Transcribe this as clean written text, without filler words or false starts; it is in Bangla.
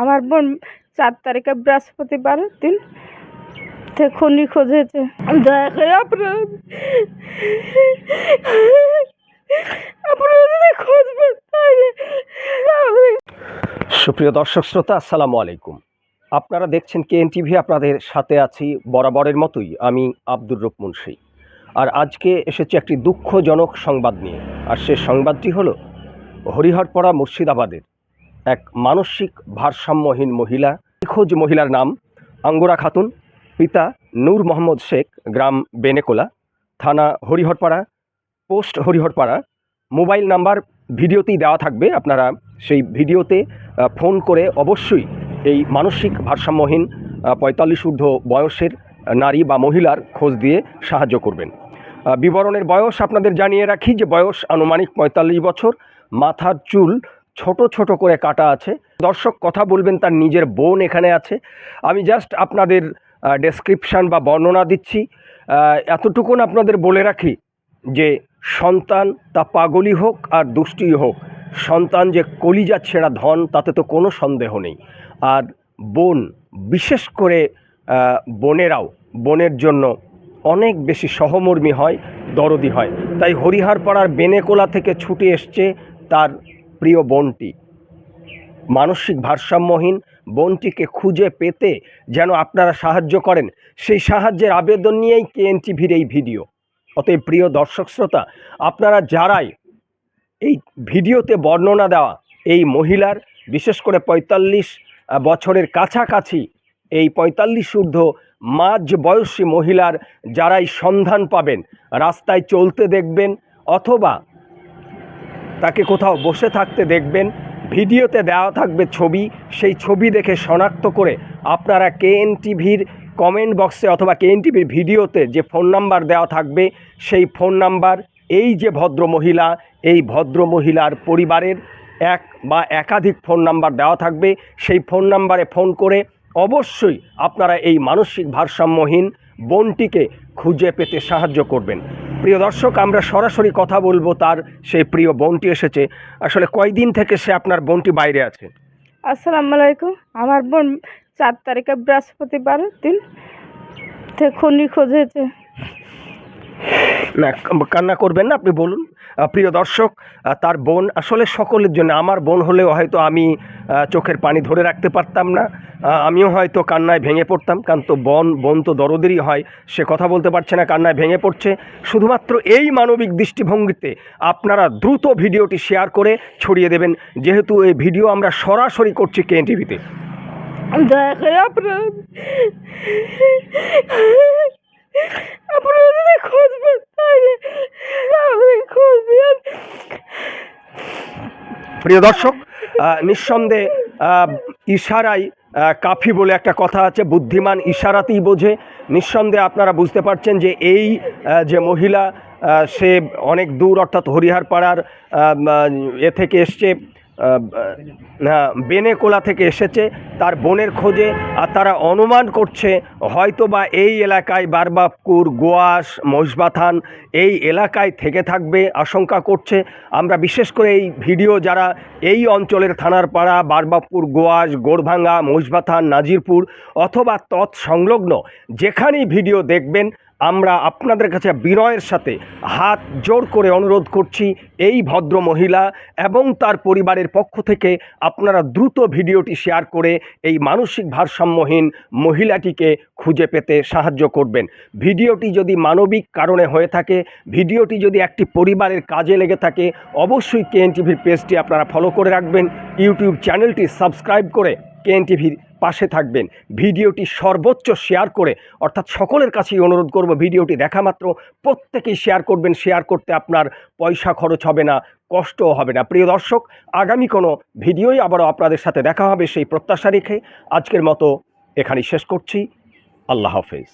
আমার বোন 4 তারিখে বৃহস্পতিবার দিন খুন নিখোঁজ হয়েছে। দয়া করে আপনারা যদি খুঁজবেন। সুপ্রিয় দর্শক শ্রোতা, আসসালামু আলাইকুম। আপনারা দেখছেন কেএন টিভি। আপনাদের সাথে আছি বরাবরের মতোই আমি আব্দুর রূপ মুন্সি। আর আজকে এসেছি একটি দুঃখজনক সংবাদ নিয়ে। আর সে সংবাদটি হলো হরিহরপাড়া মুর্শিদাবাদের এক মানসিক ভারসাম্যহীন মহিলা। নিখোঁজ মহিলার নাম আঙ্গুরা খাতুন, পিতা নূর মোহাম্মদ শেখ, গ্রাম বেনেকোলা, থানা Hariharpara, post Hariharpara. Mobile number ভিডিওতেই দেওয়া থাকবে। আপনারা সেই ভিডিওতে ফোন করে অবশ্যই এই মানসিক ভারসাম্যহীন 45 ঊর্ধ্ব বয়সের নারী বা মহিলার খোঁজ দিয়ে সাহায্য করবেন। বিবরণের বয়স আপনাদের জানিয়ে রাখি যে বয়স আনুমানিক 45 বছর। মাথার চুল ছোট ছোট করে কাটা আছে। দর্শক কথা বলবেন, তার নিজের বোন এখানে আছে। আমি জাস্ট আপনাদের ডেসক্রিপশান বা বর্ণনা দিচ্ছি। এতটুকুন আপনাদের বলে রাখি যে সন্তান তা পাগলই হোক আর দুষ্টই হোক, সন্তান যে কলিজা ছেঁড়া ধন তাতে তো কোনো সন্দেহ নেই। আর বোন, বিশেষ করে বোনেরাও বোনের জন্য অনেক বেশি সহমর্মী হয়, দরদি হয়। তাই হরিহরপাড়ার বেনেকোলা থেকে ছুটে এসছে তার প্রিয় বোনটি। মানসিক ভারসাম্যহীন বোনটিকে খুঁজে পেতে যেন আপনারা সাহায্য করেন, সেই সাহায্যের আবেদন নিয়েই কেএন টিভির এই ভিডিও। অতএব প্রিয় দর্শক শ্রোতা, আপনারা যারাই এই ভিডিওতে বর্ণনা দেওয়া এই মহিলার, বিশেষ করে 45 বছরের কাছাকাছি, এই 45 ঊর্ধ্ব মাঝ বয়সী মহিলার যারাই সন্ধান পাবেন, রাস্তায় চলতে দেখবেন অথবা তাকে কোথাও বসে থাকতে দেখবেন, ভিডিওতে দেওয়া থাকবে ছবি। সেই ছবি দেখে শনাক্ত করে আপনারা কেএন টিভির কমেন্ট বক্সে অথবা কেএন টিভির ভিডিওতে যে ফোন নাম্বার দেওয়া থাকবে, সেই ফোন নাম্বার, এই যে ভদ্রমহিলা, এই ভদ্রমহিলার পরিবারের এক বা একাধিক ফোন নাম্বার দেওয়া থাকবে, সেই ফোন নাম্বারে ফোন করে অবশ্যই আপনারা এই মানসিক ভারসাম্যহীন বোনটিকে খুঁজে পেতে সাহায্য করবেন। প্রিয় দর্শক, আমরা সরাসরি কথা বলবো তার সেই প্রিয় বোনটি এসেছে। আসলে কয়দিন থেকে সে আপনার বোনটি বাইরে আছে? আসসালামু আলাইকুম। আমার বোন 4 তারিখে বৃহস্পতিবার দিন খুন নিখোঁজ হয়েছে। না, কান্না করবেন না, আপনি বলুন। প্রিয় দর্শক, তার বোন আসলে সকলের জন্য, আমার বোন হলেও হয়তো আমি চোখের পানি ধরে রাখতে পারতাম না, আমিও হয়তো কান্নায় ভেঙে পড়তাম। কারণ তো বোন তো দরদেরই হয়। সে কথা বলতে পারছে না, কান্নায় ভেঙে পড়ছে। শুধুমাত্র এই মানবিক দৃষ্টিভঙ্গিতে আপনারা দ্রুত ভিডিওটি শেয়ার করে ছড়িয়ে দেবেন, যেহেতু এই ভিডিও আমরা সরাসরি করছি কেএন টিভিতে। দয়া করে আপনারা যদি খুঁজবেন, খোঁজ দিন। প্রিয় দর্শক, নিঃসন্দেহে ইশারায় কাফি বলে একটা কথা আছে, বুদ্ধিমান ইশারাতেই বোঝে। নিঃসন্দেহে আপনারা বুঝতে পারছেন যে এই যে মহিলা, সে অনেক দূর, অর্থাৎ হরিহরপাড়ার থেকে এসছে, বেনেকোলা থেকে এসেছে তার বোনের খোঁজে। আর তারা অনুমান করছে হয়তো বা এই এলাকায় বারবাবপুর, গোয়াস, মহিষবাথান এই এলাকায় থেকে থাকবে, আশঙ্কা করছে। আমরা বিশেষ করে এই ভিডিও যারা এই অঞ্চলের থানার পাড়া, বারবাবপুর, গোয়াস, গোড়ভাঙ্গা, মহিষবাথান, নাজিরপুর অথবা তৎসংলগ্ন যেখানেই ভিডিও দেখবেন, আমরা আপনাদের কাছে বিনয়ের সাথে হাত জোড় করে অনুরোধ করছি, এই ভদ্র মহিলা এবং তার পরিবারের পক্ষ থেকে আপনারা দ্রুত ভিডিওটি শেয়ার করে এই মানসিক ভারসাম্যহীন মহিলাটিকে খুঁজে পেতে সাহায্য করবেন। ভিডিওটি যদি মানবিক কারণে হয়ে থাকে, ভিডিওটি যদি একটি পরিবারের কাজে লেগে থাকে, অবশ্যই কেএন টিভির পেজটি আপনারা ফলো করে রাখবেন, ইউটিউব চ্যানেলটি সাবস্ক্রাইব করে কেএন টিভির পাশে থাকবেন। ভিডিওটি সর্বোচ্চ শেয়ার করে, অর্থাৎ সকলের কাছেই অনুরোধ করব, ভিডিওটি দেখা মাত্র প্রত্যেকেই শেয়ার করবেন। শেয়ার করতে আপনার পয়সা খরচ হবে না, কষ্টও হবে না। প্রিয় দর্শক, আগামী কোনো ভিডিওই আবারও আপনাদের সাথে দেখা হবে সেই প্রত্যাশা রেখে আজকের মতো এখানেই শেষ করছি। আল্লাহ হাফেজ।